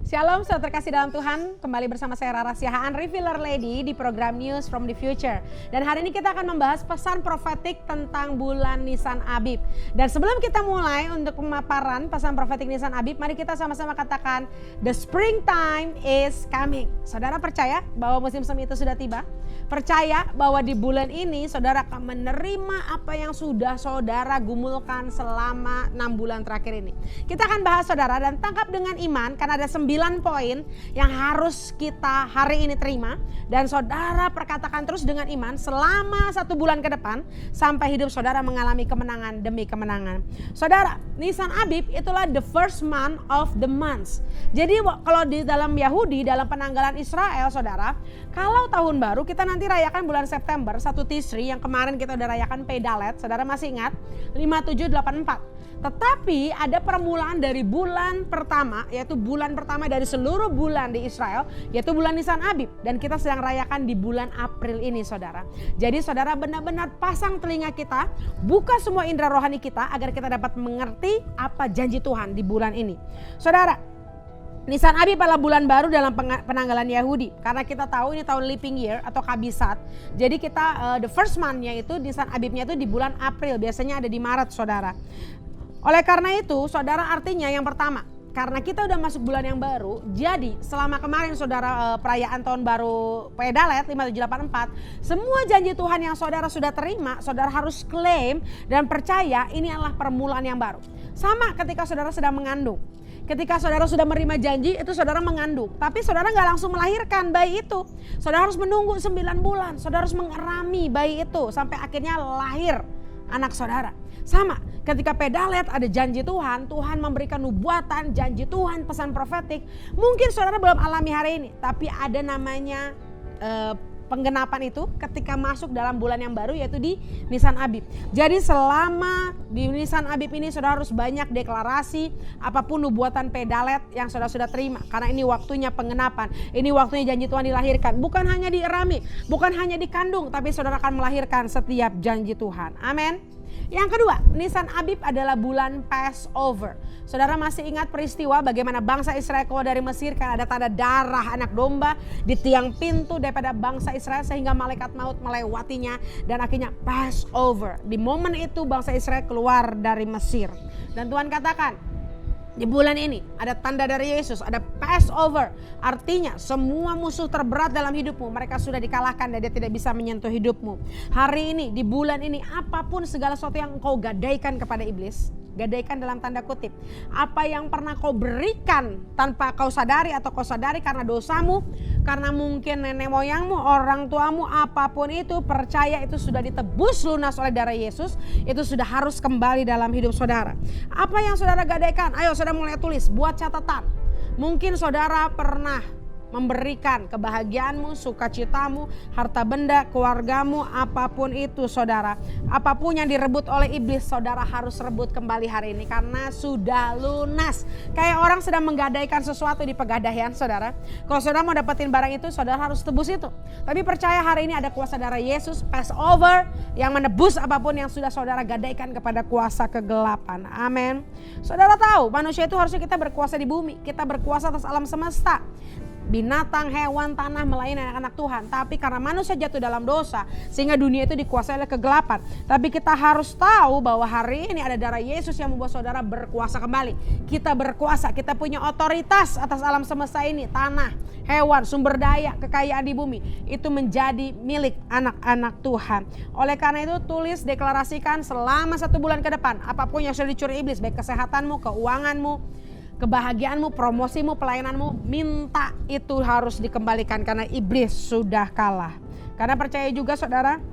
Shalom, saudara terkasih dalam Tuhan. Kembali bersama saya Rara Siahaan, Revealer Lady di program News from the Future. Dan hari ini kita akan membahas pesan profetik tentang bulan Nisan Abib. Dan sebelum kita mulai untuk pemaparan pesan profetik Nisan Abib, mari kita sama-sama katakan, the springtime is coming. Saudara percaya bahwa musim semi itu sudah tiba? Percaya bahwa di bulan ini saudara akan menerima apa yang sudah saudara gumulkan selama 6 bulan terakhir ini. Kita akan bahas saudara dan tangkap dengan iman karena ada 9 poin yang harus kita hari ini terima. Dan saudara perkatakan terus dengan iman selama 1 bulan ke depan sampai hidup saudara mengalami kemenangan demi kemenangan. Saudara, Nisan Abib itulah the first month of the months. Jadi kalau di dalam Yahudi, dalam penanggalan Israel saudara, kalau tahun baru kita nanti rayakan bulan September 1 Tisri yang kemarin kita udah rayakan Pedalet, saudara masih ingat 5784. Tetapi ada permulaan dari bulan pertama, yaitu bulan pertama dari seluruh bulan di Israel, yaitu bulan Nisan Abib. Dan kita sedang rayakan di bulan April ini saudara. Jadi saudara benar-benar pasang telinga kita, buka semua indera rohani kita agar kita dapat mengerti apa janji Tuhan di bulan ini. Saudara, Nisan Abib adalah bulan baru dalam penanggalan Yahudi. Karena kita tahu ini tahun leaping year atau kabisat. Jadi kita the first month-nya itu Nisan Abibnya itu di bulan April. Biasanya ada di Maret saudara. Oleh karena itu saudara artinya yang pertama, karena kita udah masuk bulan yang baru, jadi selama kemarin saudara perayaan tahun baru Pedalet 5784, semua janji Tuhan yang saudara sudah terima, saudara harus klaim dan percaya ini adalah permulaan yang baru. Sama ketika saudara sedang mengandung. Ketika saudara sudah menerima janji, itu saudara mengandung. Tapi saudara gak langsung melahirkan bayi itu. Saudara harus menunggu 9 bulan. Saudara harus mengerami bayi itu sampai akhirnya lahir anak saudara. Sama, ketika Pedalet ada janji Tuhan, Tuhan memberikan nubuatan, janji Tuhan, pesan profetik. Mungkin saudara belum alami hari ini, tapi ada namanya penggenapan itu ketika masuk dalam bulan yang baru yaitu di Nisan Abib. Jadi selama di Nisan Abib ini saudara harus banyak deklarasi apapun nubuatan Pedalet yang saudara sudah terima. Karena ini waktunya penggenapan, ini waktunya janji Tuhan dilahirkan. Bukan hanya dierami, bukan hanya dikandung, tapi saudara akan melahirkan setiap janji Tuhan. Amin. Yang kedua, Nisan Abib adalah bulan Passover. Saudara masih ingat peristiwa bagaimana bangsa Israel keluar dari Mesir karena ada tanda darah anak domba di tiang pintu daripada bangsa Israel sehingga malaikat maut melewatinya dan akhirnya Passover. Di momen itu bangsa Israel keluar dari Mesir. Dan Tuhan katakan, di bulan ini ada tanda dari Yesus, ada Passover. Artinya semua musuh terberat dalam hidupmu mereka sudah dikalahkan dan dia tidak bisa menyentuh hidupmu. Hari ini, di bulan ini, apapun segala sesuatu yang engkau gadaikan kepada iblis, gadaikan dalam tanda kutip, apa yang pernah kau berikan tanpa kau sadari atau kau sadari karena dosamu, karena mungkin nenek moyangmu, orang tuamu, apapun itu, percaya itu sudah ditebus lunas oleh darah Yesus. Itu sudah harus kembali dalam hidup saudara. Apa yang saudara gadaikan? Ayo saudara mulai tulis, buat catatan. Mungkin saudara pernah memberikan kebahagiaanmu, sukacitamu, harta benda, keluargamu, apapun itu saudara. Apapun yang direbut oleh iblis, saudara harus rebut kembali hari ini karena sudah lunas. Kayak orang sedang menggadaikan sesuatu di pegadaian saudara. Kalau saudara mau dapetin barang itu, saudara harus tebus itu. Tapi percaya hari ini ada kuasa darah Yesus, Passover, yang menebus apapun yang sudah saudara gadaikan kepada kuasa kegelapan. Amin. Saudara tahu manusia itu harusnya kita berkuasa di bumi. Kita berkuasa atas alam semesta. Binatang, hewan, tanah melayani anak-anak Tuhan. Tapi karena manusia jatuh dalam dosa sehingga dunia itu dikuasai oleh kegelapan. Tapi kita harus tahu bahwa hari ini ada darah Yesus yang membuat saudara berkuasa kembali. Kita berkuasa, kita punya otoritas atas alam semesta ini. Tanah, hewan, sumber daya, kekayaan di bumi itu menjadi milik anak-anak Tuhan. Oleh karena itu tulis, deklarasikan selama 1 bulan ke depan apapun yang sudah dicuri iblis, baik kesehatanmu, keuanganmu, kebahagiaanmu, promosimu, pelayananmu, minta itu harus dikembalikan karena iblis sudah kalah. Karena percaya juga saudara,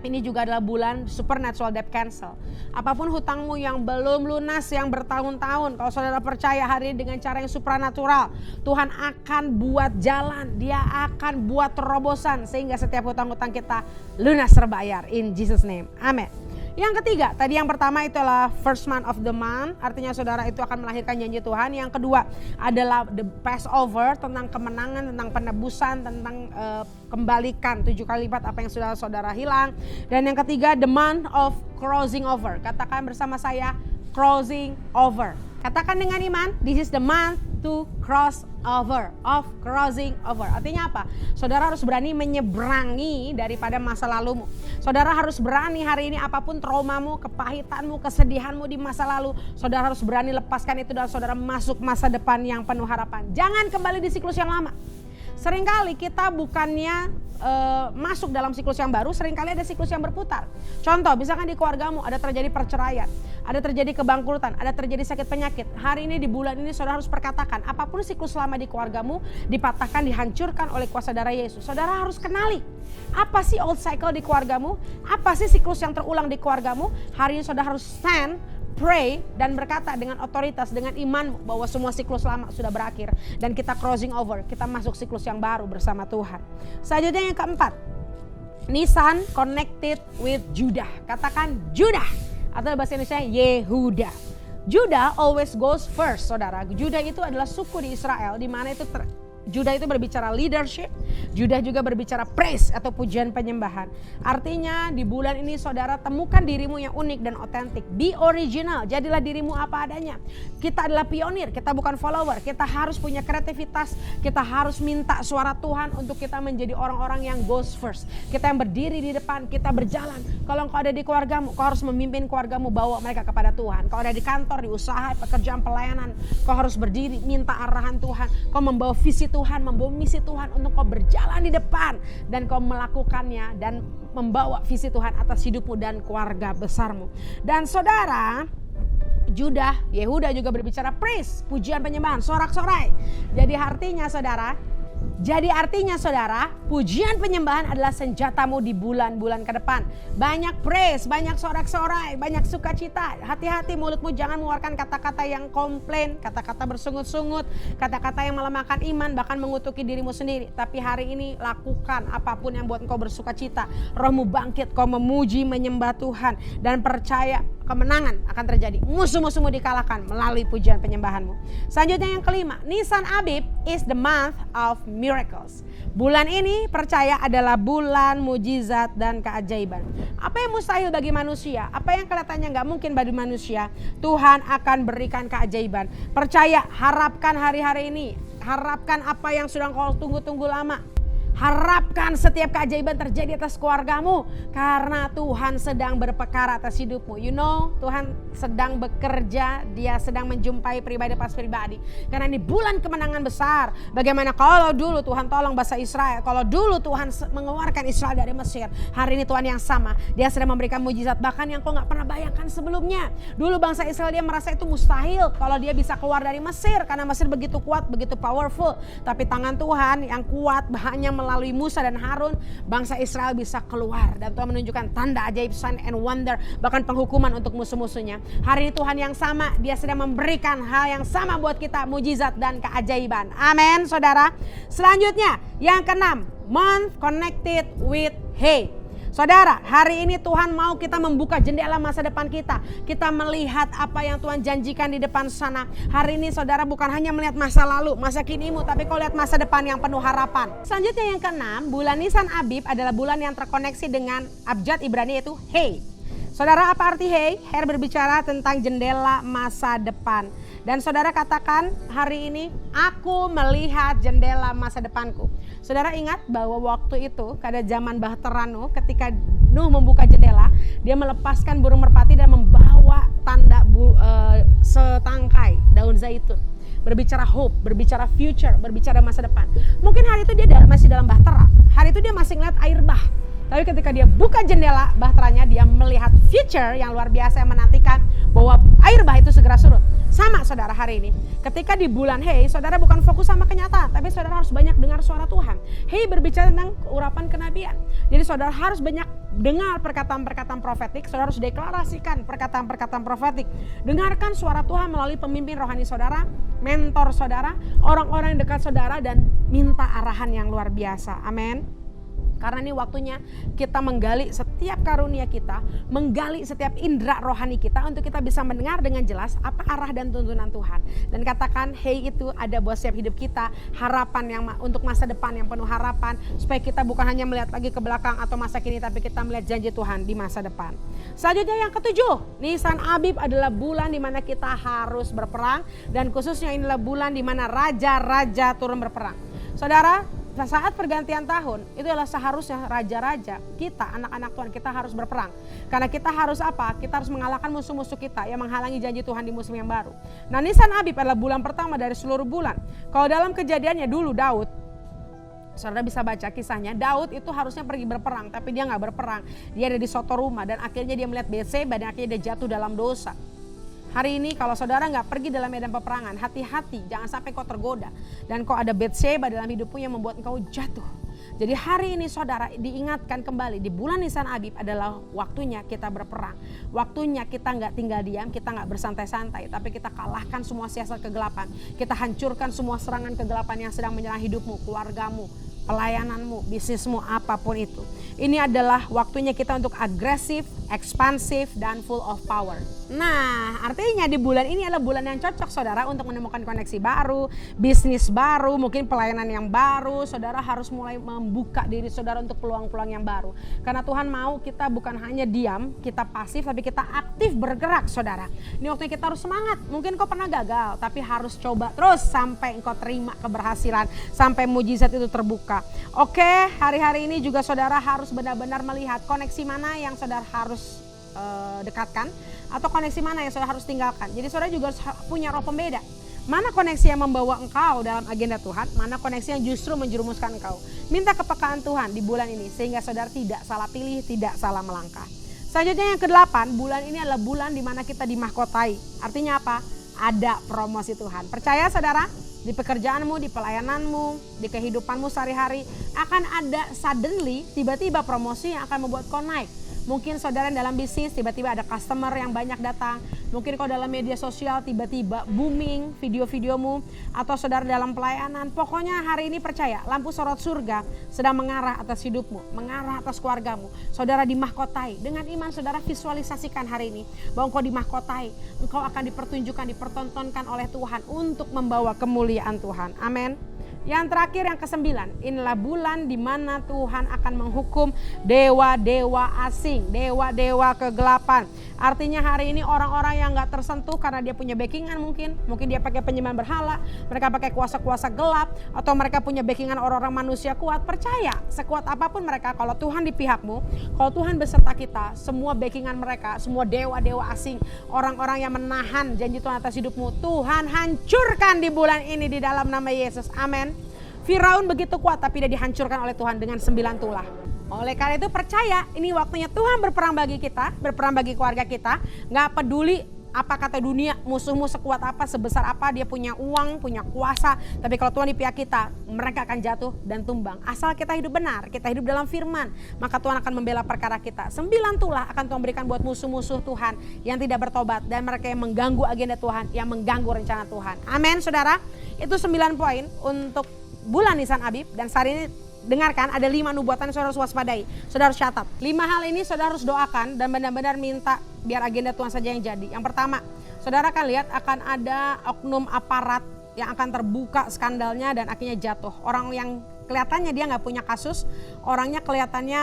ini juga adalah bulan supernatural debt cancel. Apapun hutangmu yang belum lunas yang bertahun-tahun, kalau saudara percaya hari ini dengan cara yang supranatural, Tuhan akan buat jalan, dia akan buat terobosan sehingga setiap hutang-hutang kita lunas terbayar in Jesus name. Amin. Yang ketiga, tadi yang pertama itu adalah first month of the month, artinya saudara itu akan melahirkan janji Tuhan. Yang kedua adalah the Passover, tentang kemenangan, tentang penebusan, tentang kembalikan 7 kali lipat apa yang sudah saudara hilang. Dan yang ketiga, the month of crossing over. Katakan bersama saya, crossing over. Katakan dengan iman, this is the month to cross over, of crossing over. Artinya apa? Saudara harus berani menyeberangi daripada masa lalumu. Saudara harus berani hari ini apapun traumamu, kepahitanmu, kesedihanmu di masa lalu, saudara harus berani lepaskan itu dan saudara masuk masa depan yang penuh harapan. Jangan kembali di siklus yang lama. Seringkali kita bukannya masuk dalam siklus yang baru, seringkali ada siklus yang berputar. Contoh, misalkan di keluargamu ada terjadi perceraian, ada terjadi kebangkrutan, ada terjadi sakit penyakit. Hari ini di bulan ini saudara harus perkatakan, apapun siklus lama di keluargamu dipatahkan, dihancurkan oleh kuasa darah Yesus. Saudara harus kenali, apa sih old cycle di keluargamu? Apa sih siklus yang terulang di keluargamu? Hari ini saudara harus stand, pray dan berkata dengan otoritas, dengan iman bahwa semua siklus lama sudah berakhir dan kita crossing over, kita masuk siklus yang baru bersama Tuhan. Selanjutnya yang keempat, Nisan connected with Judah. Katakan Judah atau bahasa Indonesia Yehuda. Judah always goes first, saudara. Judah itu adalah suku di Israel di mana itu Judah itu berbicara leadership, Judah juga berbicara praise atau pujian penyembahan. Artinya di bulan ini saudara temukan dirimu yang unik dan otentik. Be original, jadilah dirimu apa adanya. Kita adalah pionir, kita bukan follower. Kita harus punya kreativitas, kita harus minta suara Tuhan untuk kita menjadi orang-orang yang goes first. Kita yang berdiri di depan, kita berjalan. Kalau engkau ada di keluargamu, kau harus memimpin keluargamu, bawa mereka kepada Tuhan. Kau ada di kantor, di usaha, pekerjaan pelayanan, kau harus berdiri, minta arahan Tuhan. Kau membawa visi Tuhan, membawa misi Tuhan untuk kau berjalan di depan dan kau melakukannya dan membawa visi Tuhan atas hidupmu dan keluarga besarmu. Dan saudara, Judah, Yehuda juga berbicara praise, pujian penyembahan, sorak-sorai. Jadi artinya saudara, pujian penyembahan adalah senjatamu di bulan-bulan ke depan. Banyak praise, banyak sorak-sorai, banyak sukacita. Hati-hati mulutmu jangan mengeluarkan kata-kata yang komplain, kata-kata bersungut-sungut, kata-kata yang melemahkan iman, bahkan mengutuki dirimu sendiri. Tapi hari ini lakukan apapun yang buat engkau bersukacita. Rohmu bangkit, kau memuji, menyembah Tuhan dan percaya kemenangan akan terjadi. Musuh-musuhmu dikalahkan melalui pujian penyembahanmu. Selanjutnya yang kelima, Nisan Abib is the month of miracles. Bulan ini percaya adalah bulan mujizat dan keajaiban. Apa yang mustahil bagi manusia, apa yang kelihatannya gak mungkin bagi manusia, Tuhan akan berikan keajaiban. Percaya, harapkan hari-hari ini, harapkan apa yang sudah kau tunggu-tunggu lama. Harapkan setiap keajaiban terjadi atas keluargamu karena Tuhan sedang berperkara atas hidupmu. You know, Tuhan sedang bekerja, Dia sedang menjumpai pribadi pas pribadi. Karena ini bulan kemenangan besar. Bagaimana kalau dulu Tuhan tolong bangsa Israel, kalau dulu Tuhan mengeluarkan Israel dari Mesir, hari ini Tuhan yang sama, Dia sedang memberikan mujizat bahkan yang kau gak pernah bayangkan sebelumnya. Dulu bangsa Israel dia merasa itu mustahil kalau dia bisa keluar dari Mesir karena Mesir begitu kuat, begitu powerful. Tapi tangan Tuhan yang kuat hanya melalui Musa dan Harun, bangsa Israel bisa keluar dan Tuhan menunjukkan tanda ajaib, sign and wonder, bahkan penghukuman untuk musuh-musuhnya. Hari ini Tuhan yang sama, Dia sedang memberikan hal yang sama buat kita, mujizat dan keajaiban. Amin, saudara. Selanjutnya yang keenam, month connected with hay. Saudara, hari ini Tuhan mau kita membuka jendela masa depan kita. Kita melihat apa yang Tuhan janjikan di depan sana. Hari ini saudara bukan hanya melihat masa lalu, masa kinimu, tapi kau lihat masa depan yang penuh harapan. Selanjutnya yang keenam, bulan Nisan Abib adalah bulan yang terkoneksi dengan abjad Ibrani yaitu Hay. Saudara, apa arti Hay? Hay berbicara tentang jendela masa depan. Dan saudara katakan hari ini, aku melihat jendela masa depanku. Saudara ingat bahwa waktu itu pada zaman Bahtera Nuh, ketika Nuh membuka jendela, dia melepaskan burung merpati dan membawa tanda setangkai daun zaitun. Berbicara hope, berbicara future, berbicara masa depan. Mungkin hari itu dia masih dalam Bahtera, hari itu dia masih ngeliat air bah. Tapi ketika dia buka jendela bahteranya, dia melihat future yang luar biasa yang menantikan bahwa air bah itu segera surut. Sama saudara hari ini, ketika di bulan Hay, saudara bukan fokus sama kenyataan, tapi saudara harus banyak dengar suara Tuhan. Hay berbicara tentang urapan kenabian. Jadi saudara harus banyak dengar perkataan-perkataan profetik, saudara harus deklarasikan perkataan-perkataan profetik. Dengarkan suara Tuhan melalui pemimpin rohani saudara, mentor saudara, orang-orang yang dekat saudara, dan minta arahan yang luar biasa. Amin. Karena ini waktunya kita menggali setiap karunia kita, menggali setiap indera rohani kita untuk kita bisa mendengar dengan jelas apa arah dan tuntunan Tuhan. Dan katakan, hey itu ada buat setiap hidup kita, harapan yang untuk masa depan yang penuh harapan, supaya kita bukan hanya melihat lagi ke belakang atau masa kini, tapi kita melihat janji Tuhan di masa depan. Selanjutnya yang ketujuh, Nisan Abib adalah bulan di mana kita harus berperang, dan khususnya inilah bulan di mana raja-raja turun berperang. Saudara, saat pergantian tahun itu adalah seharusnya raja-raja kita, anak-anak Tuhan, kita harus berperang. Karena kita harus apa? Kita harus mengalahkan musuh-musuh kita yang menghalangi janji Tuhan di musim yang baru. Nah, Nisan Abib adalah bulan pertama dari seluruh bulan. Kalau dalam kejadiannya dulu Daud, saudara bisa baca kisahnya, Daud itu harusnya pergi berperang, tapi dia nggak berperang. Dia ada di soto rumah dan akhirnya dia melihat Betseba dan akhirnya dia jatuh dalam dosa. Hari ini kalau saudara nggak pergi dalam medan peperangan, hati-hati, jangan sampai kau tergoda. Dan kau ada Betseba dalam hidupmu yang membuat engkau jatuh. Jadi hari ini saudara diingatkan kembali, di bulan Nisan Abib adalah waktunya kita berperang. Waktunya kita nggak tinggal diam, kita nggak bersantai-santai, tapi kita kalahkan semua siasat kegelapan. Kita hancurkan semua serangan kegelapan yang sedang menyerang hidupmu, keluargamu, pelayananmu, bisnismu, apapun itu. Ini adalah waktunya kita untuk agresif, ekspansif, dan full of power. Nah, artinya di bulan ini adalah bulan yang cocok saudara untuk menemukan koneksi baru, bisnis baru, mungkin pelayanan yang baru. Saudara harus mulai membuka diri saudara untuk peluang-peluang yang baru. Karena Tuhan mau kita bukan hanya diam, kita pasif, tapi kita aktif bergerak saudara. Ini waktunya kita harus semangat. Mungkin kau pernah gagal, tapi harus coba terus sampai engkau terima keberhasilan, sampai mujizat itu terbuka. Oke, hari-hari ini juga saudara harus benar-benar melihat koneksi mana yang saudara harus dekatkan, atau koneksi mana yang saudara harus tinggalkan. Jadi saudara juga harus punya roh pembeda. Mana koneksi yang membawa engkau dalam agenda Tuhan, mana koneksi yang justru menjerumuskan engkau. Minta kepekaan Tuhan di bulan ini sehingga saudara tidak salah pilih, tidak salah melangkah. Selanjutnya yang ke-8, bulan ini adalah bulan di mana kita dimahkotai. Artinya apa? Ada promosi Tuhan. Percaya saudara? Di pekerjaanmu, di pelayananmu, di kehidupanmu sehari-hari akan ada suddenly tiba-tiba promosi yang akan membuat kau naik. Mungkin saudara dalam bisnis tiba-tiba ada customer yang banyak datang. Mungkin kau dalam media sosial tiba-tiba booming video-videomu. Atau saudara dalam pelayanan. Pokoknya hari ini percaya lampu sorot surga sedang mengarah atas hidupmu, mengarah atas keluargamu. Saudara dimahkotai. Dengan iman saudara visualisasikan hari ini bahwa engkau dimahkotai. Engkau akan dipertunjukkan, dipertontonkan oleh Tuhan untuk membawa kemuliaan Tuhan. Amin. Yang terakhir yang ke-9, inilah bulan di mana Tuhan akan menghukum dewa-dewa asing, dewa-dewa kegelapan. Artinya hari ini orang-orang yang gak tersentuh karena dia punya backingan mungkin dia pakai penyembahan berhala, mereka pakai kuasa-kuasa gelap, atau mereka punya backingan orang-orang manusia kuat. Percaya, sekuat apapun mereka, kalau Tuhan di pihakmu, kalau Tuhan beserta kita, semua backingan mereka, semua dewa-dewa asing, orang-orang yang menahan janji Tuhan atas hidupmu, Tuhan hancurkan di bulan ini di dalam nama Yesus. Amin. Firaun begitu kuat tapi dia dihancurkan oleh Tuhan dengan 9 tulah. Oleh karena itu percaya ini waktunya Tuhan berperang bagi kita, berperang bagi keluarga kita. Gak peduli apa kata dunia, musuhmu sekuat apa, sebesar apa, dia punya uang, punya kuasa. Tapi kalau Tuhan di pihak kita, mereka akan jatuh dan tumbang. Asal kita hidup benar, kita hidup dalam firman, maka Tuhan akan membela perkara kita. 9 tulah akan Tuhan berikan buat musuh-musuh Tuhan yang tidak bertobat. Dan mereka yang mengganggu agenda Tuhan, yang mengganggu rencana Tuhan. Amin saudara, itu 9 poin untuk bulan Nisan Abib. Dan saat ini dengarkan ada 5 nubuatan yang saudara harus waspadai. Saudara harus catat 5 hal ini, saudara harus doakan dan benar-benar minta biar agenda Tuhan saja yang jadi. Yang pertama, saudara akan lihat akan ada oknum aparat yang akan terbuka skandalnya dan akhirnya jatuh. Orang yang kelihatannya dia gak punya kasus, orangnya kelihatannya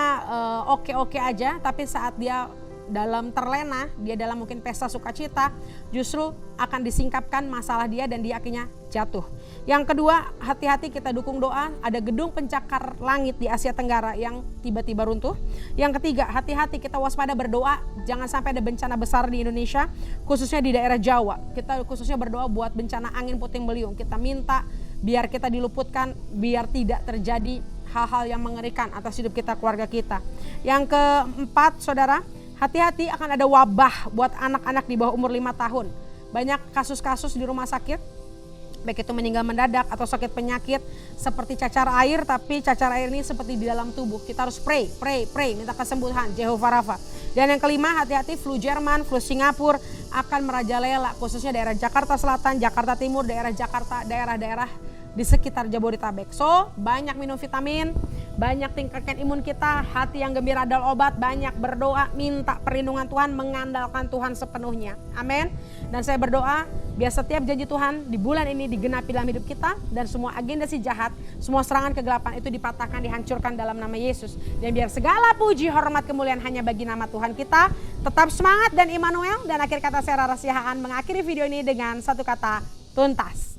oke-oke aja, tapi saat dia dalam terlena, dia dalam mungkin pesta sukacita, justru akan disingkapkan masalah dia dan dia akhirnya jatuh. Yang kedua, hati-hati kita dukung doa, ada gedung pencakar langit di Asia Tenggara yang tiba-tiba runtuh. Yang ketiga, hati-hati kita waspada berdoa, jangan sampai ada bencana besar di Indonesia, khususnya di daerah Jawa. Kita khususnya berdoa buat bencana angin puting beliung, kita minta biar kita diluputkan, biar tidak terjadi hal-hal yang mengerikan atas hidup kita, keluarga kita. Yang keempat, saudara, hati-hati akan ada wabah buat anak-anak di bawah umur 5 tahun. Banyak kasus-kasus di rumah sakit, baik itu meninggal mendadak atau sakit penyakit seperti cacar air, tapi cacar air ini seperti di dalam tubuh. Kita harus pray, minta kesembuhan, Jehovah Rafa. Dan yang kelima, hati-hati flu Jerman, flu Singapura akan merajalela, khususnya daerah Jakarta Selatan, Jakarta Timur, daerah Jakarta, daerah-daerah di sekitar Jabodetabek. So, banyak minum vitamin, banyak tingkatkan imun kita, hati yang gembira adalah obat, banyak berdoa, minta perlindungan Tuhan, mengandalkan Tuhan sepenuhnya. Amin. Dan saya berdoa biar setiap janji Tuhan di bulan ini digenapi dalam hidup kita, dan semua agenda si jahat, semua serangan kegelapan itu dipatahkan, dihancurkan dalam nama Yesus. Dan biar segala puji, hormat, kemuliaan hanya bagi nama Tuhan kita. Tetap semangat dan Immanuel. Dan akhir kata saya Rara Siahaan mengakhiri video ini dengan satu kata, tuntas.